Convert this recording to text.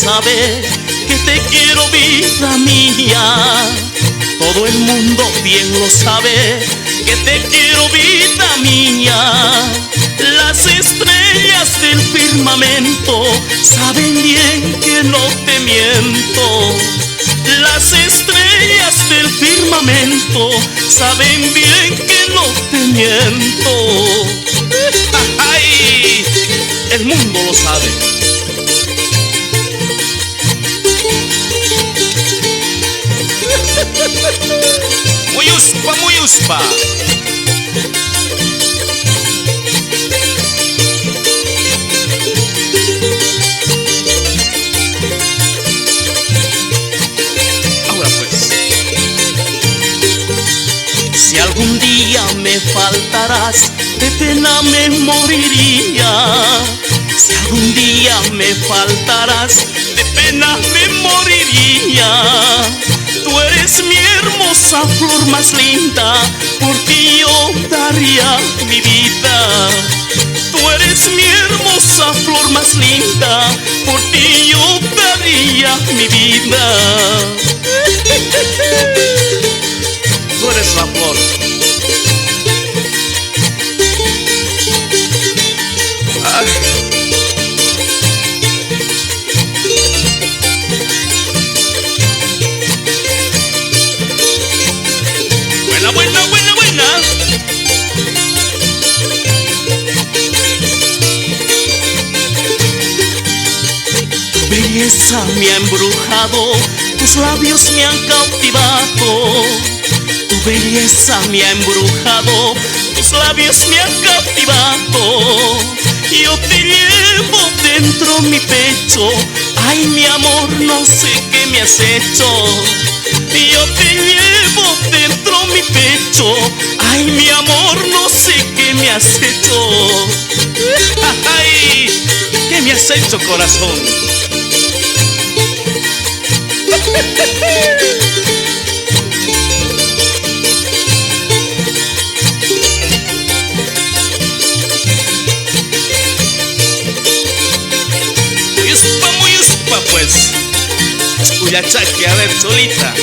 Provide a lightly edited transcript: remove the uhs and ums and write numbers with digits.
sabe que te quiero, vida mía. Todo el mundo bien lo sabe que te quiero, vida mía. Las estrellas del firmamento saben bien que no te miento. Las estrellas del firmamento saben bien que no te miento. ¡Ay! El mundo lo sabe. Muy uspa, muy uspa. Ahora pues, si algún día me faltarás, de pena me moriría. Si algún día me faltarás, de pena me moriría. Tú eres mi hermosa flor más linda, por ti yo daría mi vida. Tú eres mi hermosa flor más linda, por ti yo daría mi vida. Tú eres la flor. Ay. Buena, buena, buena, buena. Tu belleza me ha embrujado, tus labios me han cautivado. Tu belleza me ha embrujado, tus labios me han cautivado. Yo te llevo dentro mi pecho, ay mi amor, no sé qué me has hecho. Yo te llevo dentro mi pecho, ay mi amor, no sé qué me has hecho. Ay, ¿qué me has hecho, corazón? Muy uspa pues. Escucha, que a ver, solita.